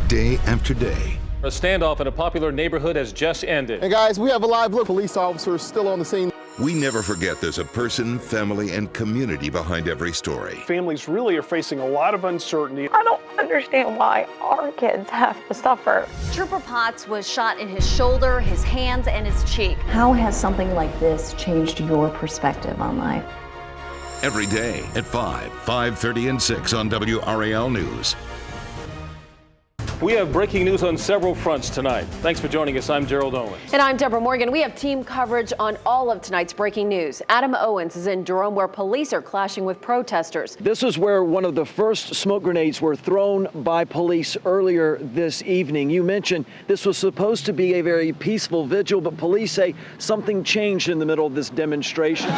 day after day. A standoff in a popular neighborhood has just ended. Hey guys, we have a live look. Police officers still on the scene. We never forget there's a person, family, and community behind every story. Families really are facing a lot of uncertainty. I don't understand why our kids have to suffer. Trooper Potts was shot in his shoulder, his hands, and his cheek. How has something like this changed your perspective on life? Every day at 5, 5:30, and 6 on WRAL News. We have breaking news on several fronts tonight. Thanks for joining us. I'm Gerald Owens. And I'm Deborah Morgan. We have team coverage on all of tonight's breaking news. Adam Owens is in Durham, where police are clashing with protesters. This is where one of the first smoke grenades were thrown by police earlier this evening. You mentioned this was supposed to be a very peaceful vigil, but police say something changed in the middle of this demonstration.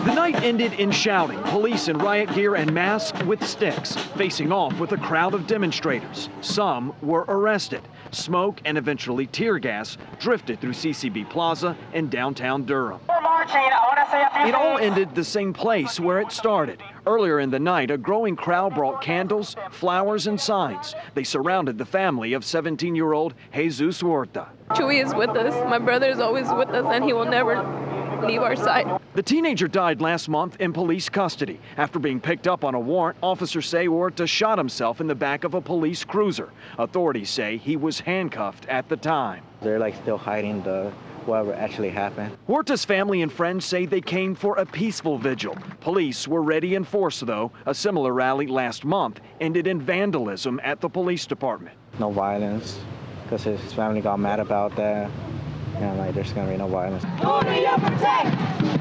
The night ended in shouting, police in riot gear and masks with sticks, facing off with a crowd of demonstrators. Some were arrested. Smoke and eventually tear gas drifted through CCB Plaza in downtown Durham. We're marching. I want to say a few It all ended the same place where it started. Earlier in the night, a growing crowd brought candles, flowers, and signs. They surrounded the family of 17-year-old Jesus Huerta. Chewy is with us. My brother is always with us, and he will never leave our side. The teenager died last month in police custody. After being picked up on a warrant, officers say Huerta shot himself in the back of a police cruiser. Authorities say he was handcuffed at the time. They're still hiding whatever actually happened. Huerta's family and friends say they came for a peaceful vigil. Police were ready in force, though. A similar rally last month ended in vandalism at the police department. No violence, because his family got mad about that. And there's gonna be no violence. Who do you protect?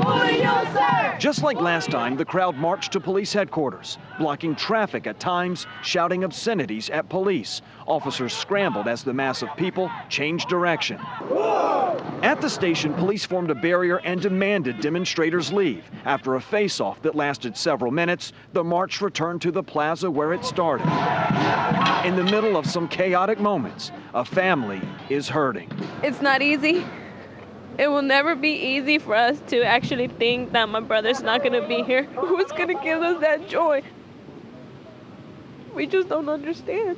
Who do you serve? Just like last time, the crowd marched to police headquarters, blocking traffic at times, shouting obscenities at police. Officers scrambled as the mass of people changed direction. At the station, police formed a barrier and demanded demonstrators leave. After a face-off that lasted several minutes, the march returned to the plaza where it started. In the middle of some chaotic moments, a family is hurting. It's not easy. It will never be easy for us to actually think that my brother's not going to be here. Who's going to give us that joy? We just don't understand.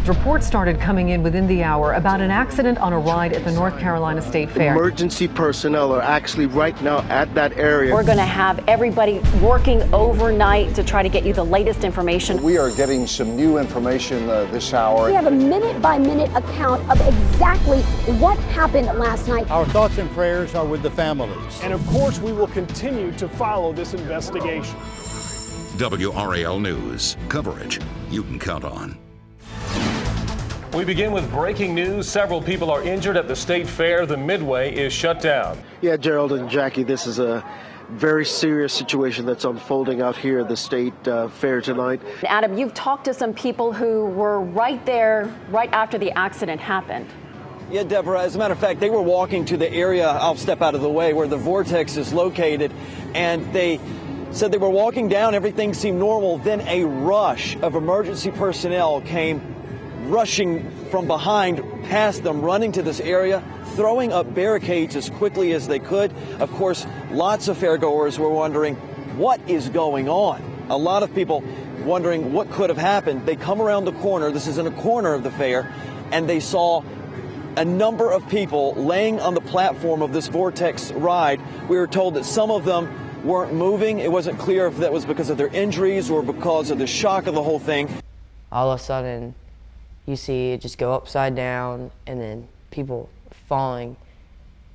Reports started coming in within the hour about an accident on a ride at the North Carolina State Fair. Emergency personnel are actually right now at that area. We're going to have everybody working overnight to try to get you the latest information. We are getting some new information this hour. We have a minute-by-minute account of exactly what happened last night. Our thoughts and prayers are with the families. And of course, we will continue to follow this investigation. WRAL News. Coverage you can count on. We begin with breaking news. Several people are injured at the state fair. The Midway is shut down. Yeah, Gerald and Jackie, this is a very serious situation that's unfolding out here at the state fair tonight. Adam, you've talked to some people who were right there right after the accident happened. Yeah, Deborah, as a matter of fact, they were walking to the area, I'll step out of the way, where the vortex is located, and they said they were walking down, everything seemed normal, then a rush of emergency personnel came rushing from behind past them, running to this area, throwing up barricades as quickly as they could. Of course, lots of fairgoers were wondering what is going on. A lot of people wondering what could have happened. They come around the corner, this is in a corner of the fair, and they saw a number of people laying on the platform of this vortex ride. We were told that some of them weren't moving. It wasn't clear if that was because of their injuries or because of the shock of the whole thing. All of a sudden, you see it just go upside down, and then people falling,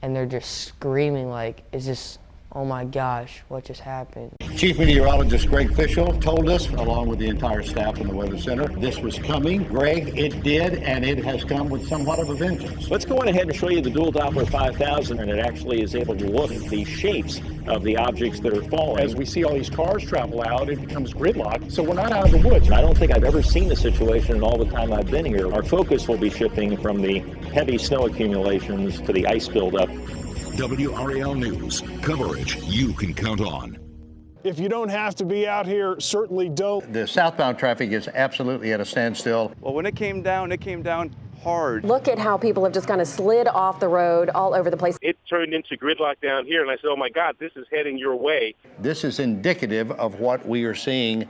and they're just screaming like, is this, oh my gosh, what just happened? Chief Meteorologist Greg Fischel told us, along with the entire staff in the Weather Center, this was coming. Greg, it did, and it has come with somewhat of a vengeance. Let's go on ahead and show you the dual Doppler 5000, and it actually is able to look at the shapes of the objects that are falling. As we see all these cars travel out, it becomes gridlocked, so we're not out of the woods. I don't think I've ever seen the situation in all the time I've been here. Our focus will be shifting from the heavy snow accumulations to the ice buildup. WRAL News. Coverage you can count on. If you don't have to be out here, certainly don't. The southbound traffic is absolutely at a standstill. Well, when it came down hard. Look at how people have just kind of slid off the road all over the place. It turned into gridlock down here, and I said, oh my God, this is heading your way. This is indicative of what we are seeing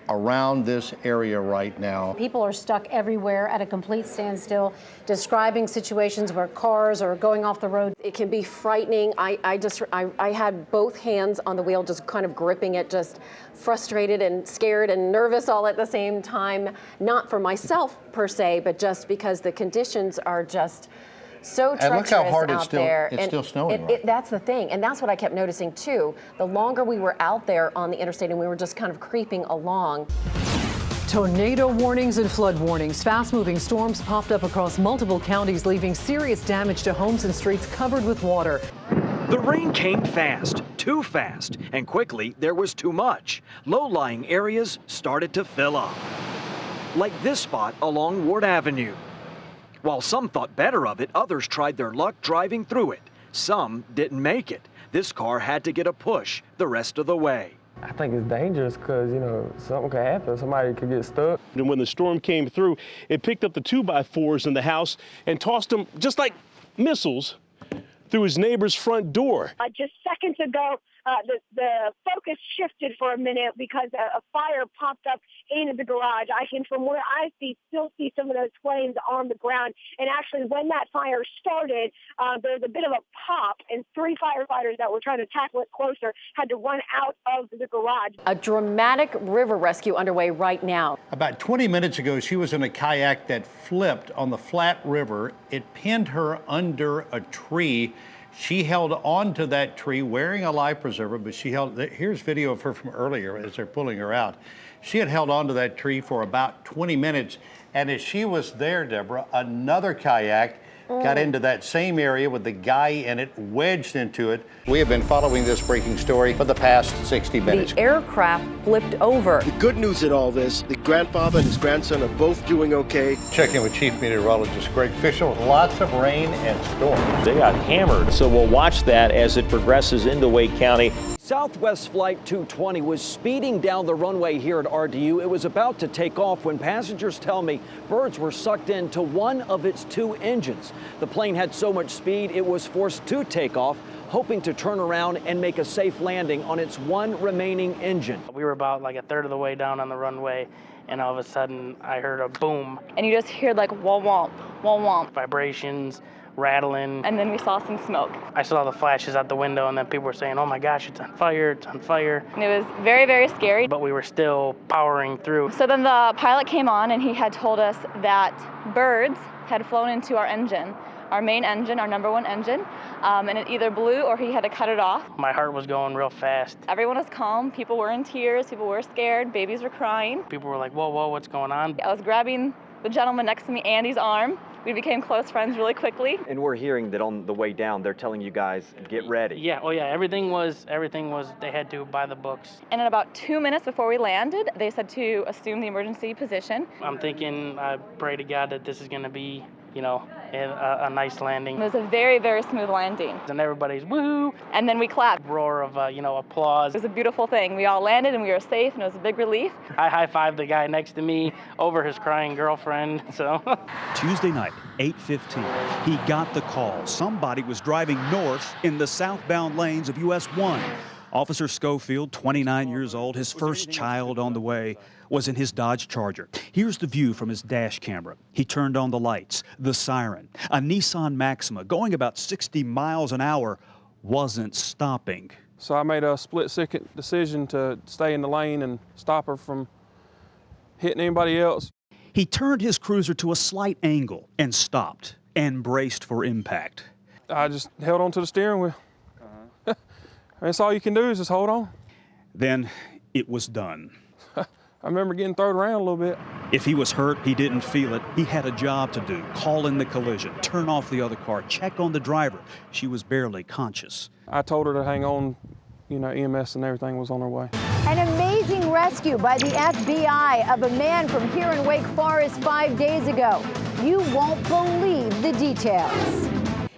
around this area right now. People are stuck everywhere at a complete standstill, describing situations where cars are going off the road. It can be frightening. I had both hands on the wheel, just kind of gripping it, just frustrated and scared and nervous all at the same time. Not for myself per se, but just because the conditions are just so treacherous and look how hard out there. It's still snowing. That's the thing, and that's what I kept noticing too. The longer we were out there on the interstate and we were just kind of creeping along. Tornado warnings and flood warnings. Fast-moving storms popped up across multiple counties, leaving serious damage to homes and streets covered with water. The rain came fast, too fast, and quickly there was too much. Low-lying areas started to fill up, like this spot along Ward Avenue. While some thought better of it, others tried their luck driving through it. Some didn't make it. This car had to get a push the rest of the way. I think it's dangerous because, you know, something could happen. Somebody could get stuck. And when the storm came through, it picked up the 2x4s in the house and tossed them just like missiles through his neighbor's front door. Just seconds ago, the focus shifted for a minute because a fire popped up into the garage. I can, from where I still see some of those flames on the ground. And actually, when that fire started, there was a bit of a pop, and 3 firefighters that were trying to tackle it closer had to run out of the garage. A dramatic river rescue underway right now. About 20 minutes ago, she was in a kayak that flipped on the flat river. It pinned her under a tree. She held on to that tree wearing a life preserver, but here's video of her from earlier as they're pulling her out. She had held on to that tree for about 20 minutes, and as she was there, Deborah, another kayak got into that same area with the guy in it, wedged into it. We have been following this breaking story for the past 60 minutes. The aircraft flipped over. The good news in all this, the grandfather and his grandson are both doing okay. Checking with Chief Meteorologist Greg Fishel. Lots of rain and storms. They got hammered, so we'll watch that as it progresses into Wake County. Southwest Flight 220 was speeding down the runway here at RDU. It was about to take off when passengers tell me birds were sucked into one of its 2 engines. The plane had so much speed it was forced to take off, hoping to turn around and make a safe landing on its 1 remaining engine. We were about like a third of the way down on the runway, and all of a sudden I heard a boom. And you just hear like womp womp, womp womp. Vibrations, rattling. And then we saw some smoke. I saw the flashes out the window, and then people were saying, oh my gosh, it's on fire, it's on fire. And it was very, very scary. But we were still powering through. So then the pilot came on, and he had told us that birds had flown into our engine, our main engine, our #1 engine, and it either blew or he had to cut it off. My heart was going real fast. Everyone was calm, people were in tears, people were scared, babies were crying. People were like, whoa, whoa, what's going on? I was grabbing the gentleman next to me, Andy's arm. We became close friends really quickly. And we're hearing that on the way down, they're telling you guys, get ready. Yeah, oh yeah, everything was, they had to by the books. And in about 2 minutes before we landed, they said to assume the emergency position. I'm thinking, I pray to God that this is gonna be, you know, a nice landing. It was a very, very smooth landing. And everybody's woohoo! And then we clapped. Roar of, you know, applause. It was a beautiful thing. We all landed and we were safe, and it was a big relief. I high-fived the guy next to me over his crying girlfriend, so. Tuesday night, 8:15, he got the call. Somebody was driving north in the southbound lanes of US 1. Officer Schofield, 29 years old, his first child on the way, was in his Dodge Charger. Here's the view from his dash camera. He turned on the lights, the siren. A Nissan Maxima going about 60 miles an hour wasn't stopping. So I made a split-second decision to stay in the lane and stop her from hitting anybody else. He turned his cruiser to a slight angle and stopped and braced for impact. I just held on to the steering wheel. That's all you can do is just hold on. Then it was done. I remember getting thrown around a little bit. If he was hurt, he didn't feel it. He had a job to do. Call in the collision, turn off the other car, check on the driver. She was barely conscious. I told her to hang on, you know, EMS and everything was on their way. An amazing rescue by the FBI of a man from here in Wake Forest 5 days ago. You won't believe the details.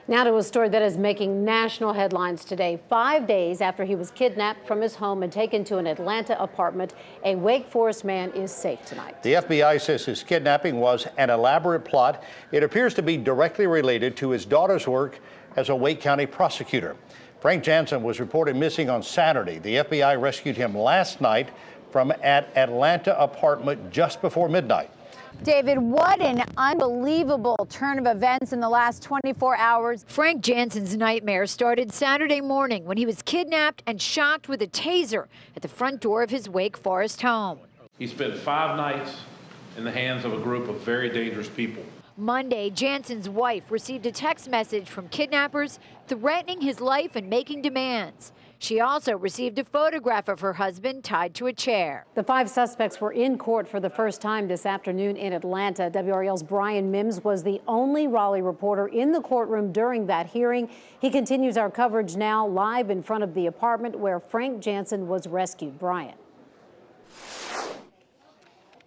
Now to a story that is making national headlines today. 5 days after he was kidnapped from his home and taken to an Atlanta apartment, a Wake Forest man is safe tonight. The FBI says his kidnapping was an elaborate plot. It appears to be directly related to his daughter's work as a Wake County prosecutor. Frank Jansen was reported missing on Saturday. The FBI rescued him last night from an Atlanta apartment just before midnight. David, what an unbelievable turn of events in the last 24 hours. Frank Jansen's nightmare started Saturday morning when he was kidnapped and shocked with a taser at the front door of his Wake Forest home. He spent 5 nights in the hands of a group of very dangerous people. Monday, Jansen's wife received a text message from kidnappers threatening his life and making demands. She also received a photograph of her husband tied to a chair. The 5 suspects were in court for the first time this afternoon in Atlanta. WRAL's Brian Mims was the only Raleigh reporter in the courtroom during that hearing. He continues our coverage now live in front of the apartment where Frank Jansen was rescued. Brian.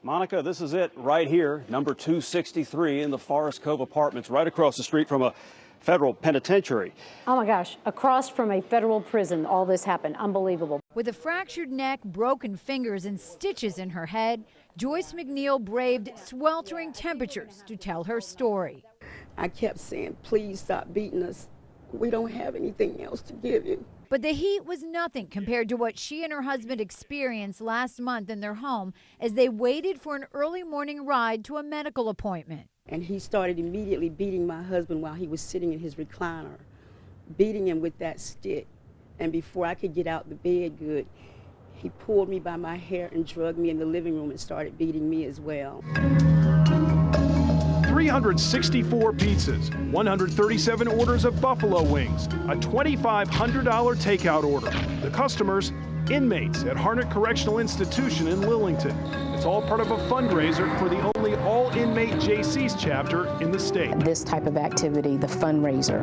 Monica, this is it right here, number 263 in the Forest Cove Apartments, right across the street from a federal penitentiary. Oh my gosh, across from a federal prison, all this happened. Unbelievable. With a fractured neck, broken fingers, and stitches in her head, Joyce McNeil braved sweltering temperatures to tell her story. I kept saying, please stop beating us. We don't have anything else to give you. But the heat was nothing compared to what she and her husband experienced last month in their home as they waited for an early morning ride to a medical appointment. And he started immediately beating my husband while he was sitting in his recliner, beating him with that stick. And before I could get out the bed good, he pulled me by my hair and dragged me in the living room and started beating me as well. 364 pizzas, 137 orders of buffalo wings, a $2,500 takeout order. The customers, inmates at Harnett Correctional Institution in Lillington. It's all part of a fundraiser for the only all-inmate JC's chapter in the state. This type of activity, the fundraiser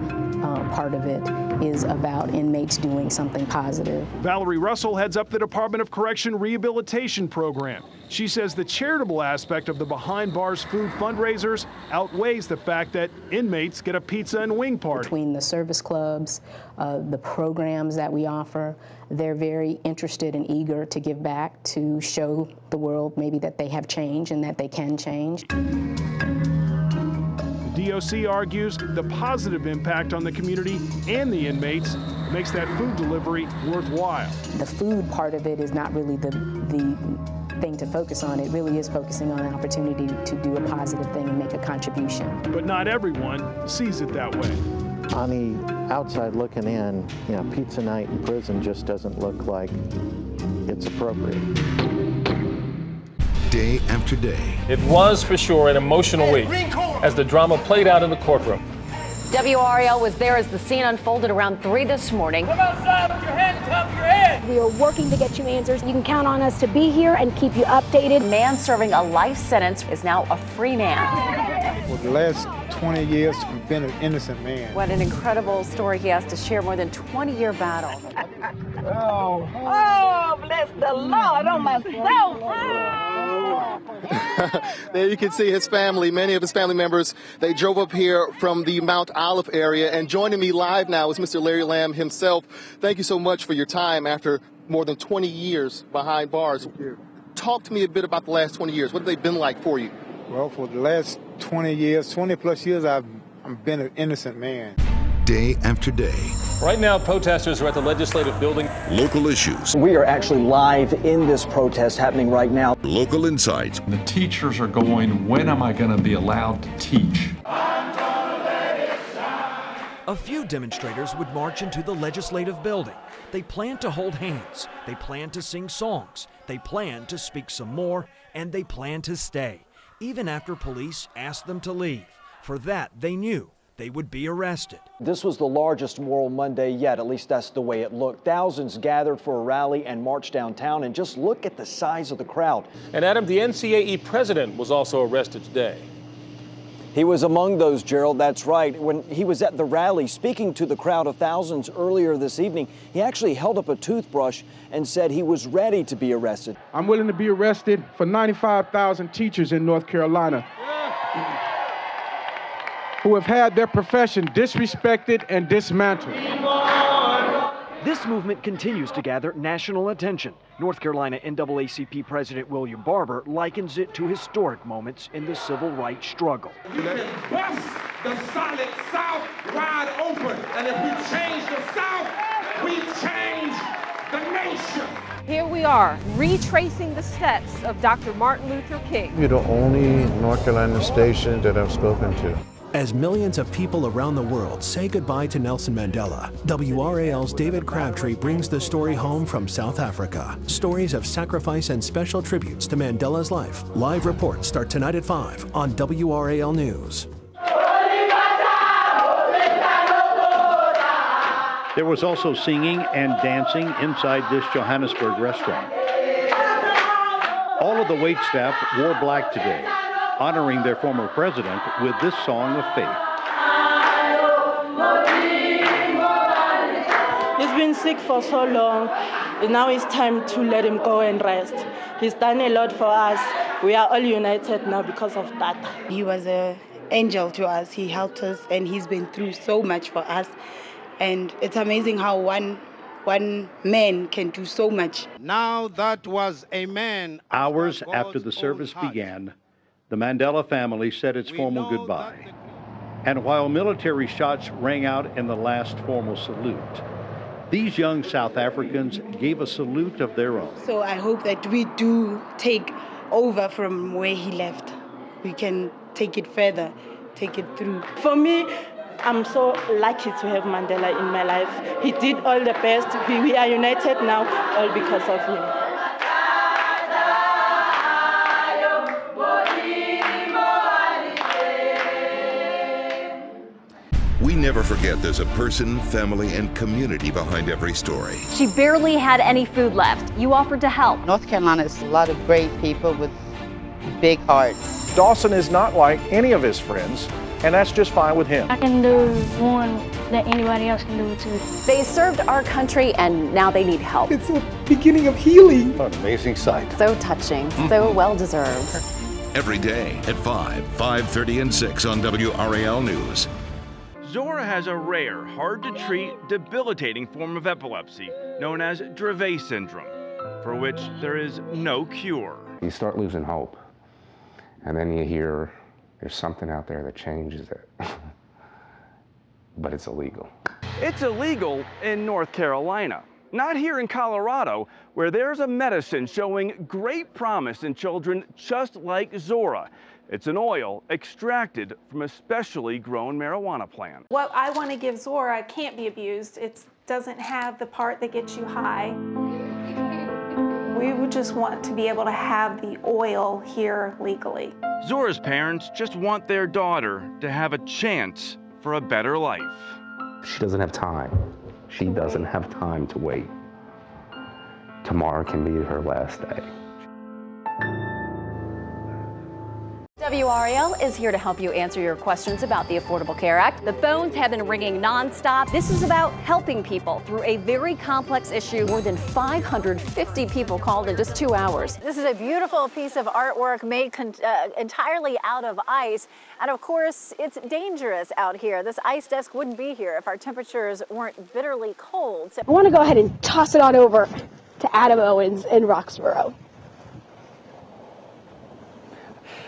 part of it, is about inmates doing something positive. Valerie Russell heads up the Department of Correction Rehabilitation Program. She says the charitable aspect of the Behind Bars food fundraisers outweighs the fact that inmates get a pizza and wing party. Between the service clubs, the programs that we offer, they're very interested and eager to give back, to show the world maybe that they have changed and that they can change. The DOC argues the positive impact on the community and the inmates makes that food delivery worthwhile. The food part of it is not really the thing to focus on. It really is focusing on an opportunity to do a positive thing and make a contribution. But not everyone sees it that way. On the outside looking in, you know, pizza night in prison just doesn't look like it's appropriate. Day after day. It was for sure an emotional week as the drama played out in the courtroom. WRAL was there as the scene unfolded around 3 this morning. Come outside with your hands up your head. We are working to get you answers. You can count on us to be here and keep you updated. A man serving a life sentence is now a free man. For the last 20 years, we've been an innocent man. What an incredible story he has to share. More than 20-year battle. Oh, bless the Lord on my soul. There you can see his family, many of his family members. They drove up here from the Mount Olive area. And joining me live now is Mr. Larry Lamb himself. Thank you so much for your time after more than 20 years behind bars. Talk to me a bit about the last 20 years. What have they been like for you? Well, for the last 20 years, 20 plus years, I've been an innocent man. Day after day. Right now, protesters are at the legislative building. Local issues. We are actually live in this protest happening right now. Local insights. The teachers are going, when am I going to be allowed to teach? A few demonstrators would march into the legislative building. They plan to hold hands. They plan to sing songs. They plan to speak some more, and they plan to stay, even after police asked them to leave. For that, they knew they would be arrested. This was the largest Memorial Monday yet, at least that's the way it looked. Thousands gathered for a rally and marched downtown, and just look at the size of the crowd. And Adam, the NCAE president was also arrested today. He was among those, Gerald, that's right. When he was at the rally speaking to the crowd of thousands earlier this evening, he actually held up a toothbrush and said he was ready to be arrested. I'm willing to be arrested for 95,000 teachers in North Carolina who have had their profession disrespected and dismantled. This movement continues to gather national attention. North Carolina NAACP President William Barber likens it to historic moments in the civil rights struggle. You can bust the solid South wide open, and if we change the South, we change the nation. Here we are, retracing the steps of Dr. Martin Luther King. You're the only North Carolina station that I've spoken to. As millions of people around the world say goodbye to Nelson Mandela, WRAL's David Crabtree brings the story home from South Africa. Stories of sacrifice and special tributes to Mandela's life. Live reports start tonight at 5 on WRAL News. There was also singing and dancing inside this Johannesburg restaurant. All of the waitstaff wore black today, honoring their former president with this song of faith. He's been sick for so long, and now it's time to let him go and rest. He's done a lot for us. We are all united now because of that. He was an angel to us. He helped us, and he's been through so much for us. And it's amazing how one man can do so much. Now that was a man. Hours after the service began, the Mandela family said its formal goodbye. And while military shots rang out in the last formal salute, these young South Africans gave a salute of their own. So I hope that we do take over from where he left. We can take it further, take it through. For me, I'm so lucky to have Mandela in my life. He did all the best. We are united now, all because of him. We never forget there's a person, family, and community behind every story. She barely had any food left. You offered to help. North Carolina is a lot of great people with big hearts. Dawson is not like any of his friends, and that's just fine with him. I can do one that anybody else can do too. They served our country and now they need help. It's a beginning of healing. An amazing sight. So touching, so well deserved. Every day at 5, 5:30, and 6 on WRAL News. Zora has a rare, hard-to-treat, debilitating form of epilepsy known as Dravet syndrome, for which there is no cure. You start losing hope, and then you hear there's something out there that changes it, but it's illegal. It's illegal in North Carolina, not here in Colorado, where there's a medicine showing great promise in children just like Zora. It's an oil extracted from a specially grown marijuana plant. What I want to give Zora can't be abused. It doesn't have the part that gets you high. We would just want to be able to have the oil here legally. Zora's parents just want their daughter to have a chance for a better life. She doesn't have time. She doesn't have time to wait. Tomorrow can be her last day. WRAL is here to help you answer your questions about the Affordable Care Act. The phones have been ringing nonstop. This is about helping people through a very complex issue. More than 550 people called in just 2 hours. This is a beautiful piece of artwork made entirely out of ice. And of course, it's dangerous out here. This ice desk wouldn't be here if our temperatures weren't bitterly cold. I want to go ahead and toss it on over to Adam Owens in Roxborough.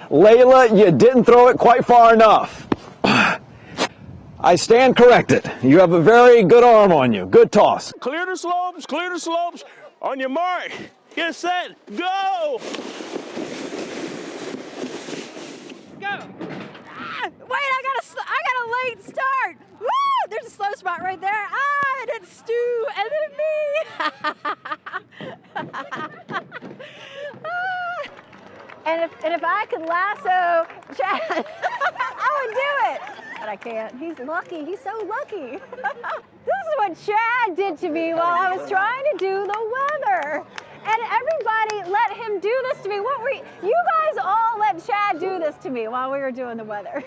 Layla, you didn't throw it quite far enough. I stand corrected. You have a very good arm on you. Good toss. Clear the slopes, clear the slopes. On your mark, get set, go! Go! Wait, I got a late start. Woo! There's a slow spot right there. And it's Stu, and then me. And if I could lasso Chad, I would do it. But I can't. He's lucky. He's so lucky. This is what Chad did to me while I was trying to do the weather. And everybody let him do this to me. You guys all let Chad do this to me while we were doing the weather.